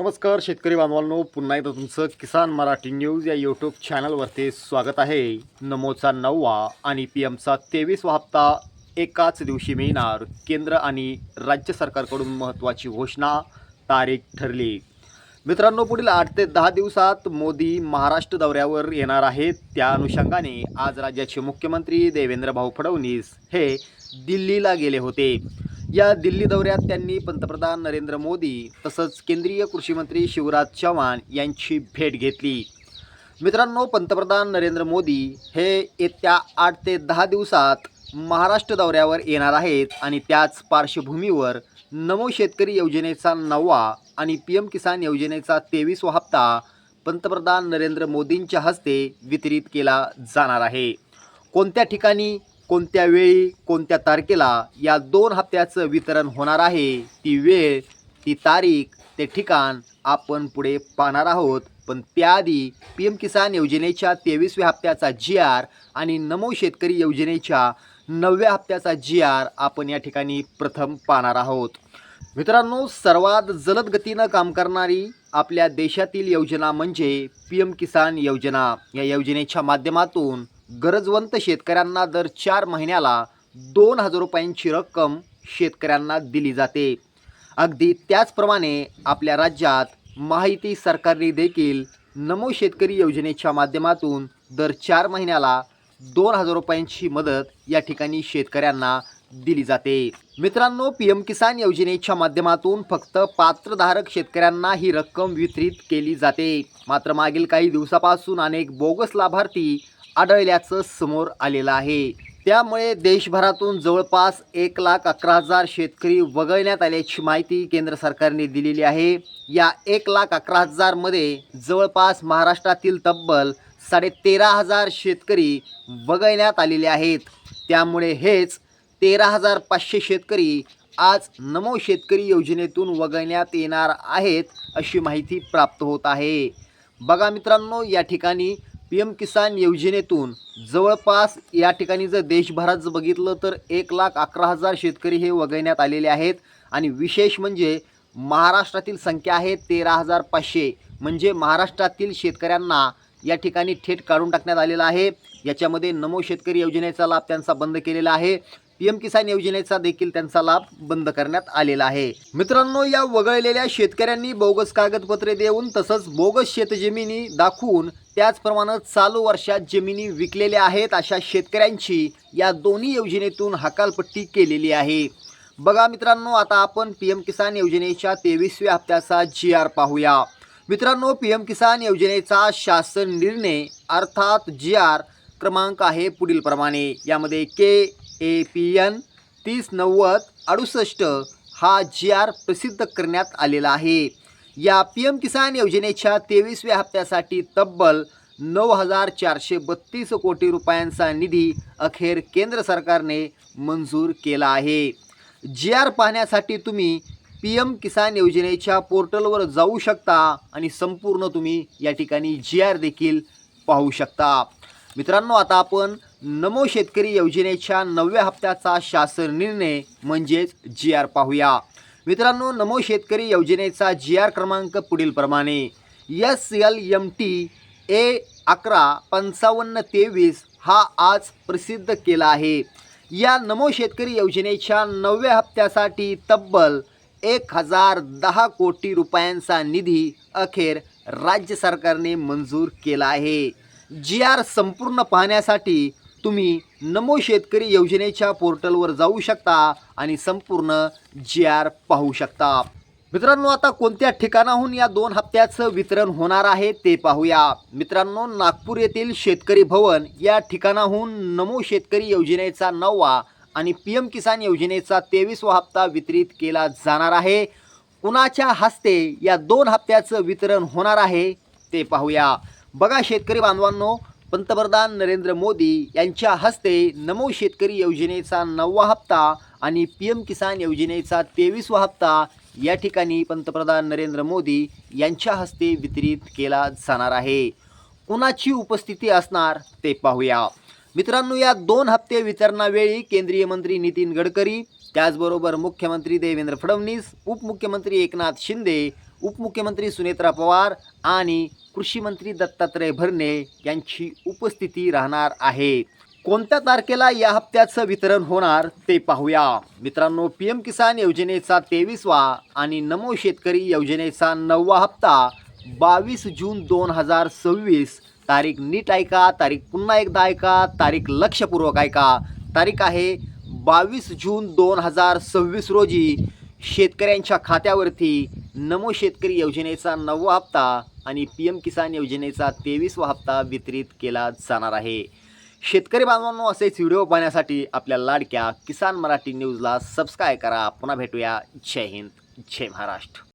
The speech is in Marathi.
नमस्कार शेतकरी बांधवांनो, पुन्हा एकदा तुमचं किसान मराठी न्यूज या यूट्यूब चॅनलवरती स्वागत आहे। नमोचा 9वा आणि पीएमचा 23वा हप्ता एकाच दिवशी मिळणार। केंद्र आणि राज्य सरकारकडून महत्त्वाची घोषणा, तारीख ठरली। मित्रांनो, पुढील 8 ते 10 दिवसात मोदी महाराष्ट्र दौऱ्यावर येणार आहेत। त्या अनुषंगाने आज राज्याचे मुख्यमंत्री देवेंद्र भाऊ फडणवीस हे दिल्लीला गेले होते। या दिल्ली दौऱ्यात त्यांनी पंतप्रधान नरेंद्र मोदी तसंच केंद्रीय कृषी मंत्री शिवराज चव्हाण यांची भेट घेतली। मित्रांनो, पंतप्रधान नरेंद्र मोदी हे येत्या 8 ते 10 दिवसात महाराष्ट्र दौऱ्यावर येणार आहेत आणि त्याच पार्श्वभूमीवर नमो शेतकरी योजनेचा 9वा आणि पीएम किसान योजनेचा 23वा हप्ता पंतप्रधान नरेंद्र मोदींच्या हस्ते वितरित केला जाणार आहे। कोणत्या ठिकाणी, कोणत्या वेळी, कोणत्या तारखेला या 2 हप्त्याचं वितरण होणार आहे, ती वेळ, ती तारीख, ते ठिकाण आपण पुढे पाहणार आहोत। पण त्याआधी पीएम किसान योजनेच्या 23व्या हप्त्याचा GR आणि नमो शेतकरी योजनेच्या 9व्या हप्त्याचा GR आपण या ठिकाणी प्रथम पाहणार आहोत। मित्रांनो, सर्वात जलद गतीनं काम करणारी आपल्या देशातील योजना म्हणजे पीएम किसान योजना। या योजनेच्या माध्यमातून गरजवंत शेतकऱ्यांना दर 4 महिन्याला 2000 रुपयांची रक्कम शेतकऱ्यांना दिली जाते। अगदी त्याचप्रमाणे आपल्या राज्यात महायुती सरकारने देखील नमो शेतकरी योजनेच्या माध्यमातून दर 4 महिन्याला 2000 रुपयांची मदत या ठिकाणी शेतकऱ्यांना दिली जाते। मित्रांनो, पीएम किसान योजनेच्या माध्यमातून फक्त पात्रधारक शेतकऱ्यांना ही रक्कम वितरित केली जाते। मात्र मागील काही दिवसापासून अनेक बोगस लाभार्थी आढळल्याचं समोर आलेलं आहे। त्यामुळे देशभरातून जवळपास 1,11,000 शेतकरी वगळण्यात आल्याची माहिती केंद्र सरकारने दिलेली आहे। या 1,11,000 मध्ये जवळपास महाराष्ट्रातील तब्बल 13,500 शेतकरी वगळण्यात आलेले आहेत। त्यामुळे हेच 13,500 शेतकरी आज नमो शेतकरी योजनेतून वगळण्यात येणार आहेत अशी माहिती प्राप्त होत आहे। बघा मित्रांनो, या ठिकाणी पीएम किसान योजनेतून जवळपास या ठिकाणी जर देशभरात बघितलं तर 1,11,000 शेतकरी हे वगळण्यात आलेले आहेत। आणि विशेष म्हणजे महाराष्ट्रातील संख्या आहे 13,500, म्हणजे महाराष्ट्रातील शेतकऱ्यांना या ठिकाणी थेट काढून टाकण्यात आलेला आहे। याच्यामध्ये नमो शेतकरी योजनेचा लाभ त्यांचा बंद केलेला आहे, पीएम किसान योजनेचा देखील त्यांचा लाभ बंद करण्यात आलेला आहे। मित्रांनो, या वगळलेल्या शेतकऱ्यांनी बोगस कागदपत्रे देऊन तसंच बोगस शेतजमिनी दाखवून त्याचप्रमाणे चालू वर्षात जमिनी विकलेल्या आहेत अशा शेतकऱ्यांची या दोन्ही योजनेतून हकालपट्टी केलेली आहे। बघा मित्रांनो, आता आपण पीएम किसान योजनेच्या 23व्या हप्त्याचा GR पाहूया। मित्रांनो, पीएम किसान योजनेचा शासन निर्णय अर्थात GR क्रमांक आहे पुढील प्रमाणे। यामध्ये KAPN 3090/68 हा GR प्रसिद्ध करण्यात आलेला आहे। या पीएम किसान योजनेच्या 23व्या हप्त्यासाठी तब्बल 9,432 कोटी रुपयांचा निधी अखेर केंद्र सरकारने मंजूर केला आहे। GR पाहण्यासाठी तुम्ही पीएम किसान योजनेच्या पोर्टलवर जाऊ शकता आणि संपूर्ण तुम्ही या ठिकाणी GR देखील पाहू शकता। मित्रांनो, आता आपण नमो शेतकरी योजनेच्या 9व्या हप्त्याचा शासन निर्णय म्हणजेच GR पाहूया। मित्रांनो, नमो शेतकरी योजनेचा GR क्रमांक पुढील प्रमाणे SLMT A115523 हा आज प्रसिद्ध केला आहे। या नमो शेतकरी योजनेच्या 9व्या हप्त्यासाठी तब्बल 1,010 कोटी रुपयांचा निधी अखेर राज्य सरकारने मंजूर केला आहे। GR संपूर्ण पाहण्यासाठी तुम्ही नमो शेतकरी योजनेच्या पोर्टलवर जाऊ शकता आणि संपूर्ण GR पाहू शकता। मित्रांनो, आता कोणत्या ठिकाणाहून या 2 हप्त्याचं वितरण होणार आहे ते पाहूया। मित्रांनो, नागपूर येथील शेतकरी भवन या ठिकाणाहून नमो शेतकरी योजनेचा 9वा आणि पीएम किसान योजनेचा 23वा हप्ता वितरित केला जाणार आहे। कुणाच्या हस्ते या 2 हप्त्याचं वितरण होणार आहे ते पाहूया। बघा शेतकरी बांधवांनो, पंतप्रधान नरेंद्र मोदी यांच्या हस्ते नमो शेतकरी योजनेचा 9वा हप्ता आणि पीएम किसान योजनेचा 23वा हप्ता या ठिकाणी पंतप्रधान नरेंद्र मोदी यांच्या हस्ते वितरित केला जाणार आहे। कुणाची उपस्थिती असणार ते पाहूया। मित्रांनो, या 2 हप्ते वितरणावेळी केंद्रीय मंत्री नितीन गडकरी, त्याचबरोबर मुख्यमंत्री देवेंद्र फडणवीस, उपमुख्यमंत्री एकनाथ शिंदे, उपमुख्यमंत्री सुनेत्रा पवार आणि कृषी मंत्री दत्तात्रय भरणे यांची उपस्थिती राहणार आहे. कोणत्या तारखेला या हप्त्याचं वितरण होणार ते पाहूया. मित्रांनो, PM किसान योजनेचा 23वा आणि नमो शेतकरी योजनेचा 9वा हप्ता 22 जून 2026. तारीख नीट ऐका, तारीख पुन्हा एकदा ऐका, तारीख लक्षपूर्वक ऐका. तारीख आहे 22 जून 2026 रोजी शेतकऱ्यांच्या खात्यावरती नमो शेतकरी योजनेचा 9वा हप्ता आणि PM किसान योजनेचा 23वा हप्ता वितरित केला जाणार आहे. शेतकरी बांधवांनो, असेच व्हिडिओ पाहण्यासाठी आपल्या लाडक्या किसान मराठी न्यूजला सबस्क्राईब करा. पुन्हा भेटूया. जय हिंद, जय महाराष्ट्र.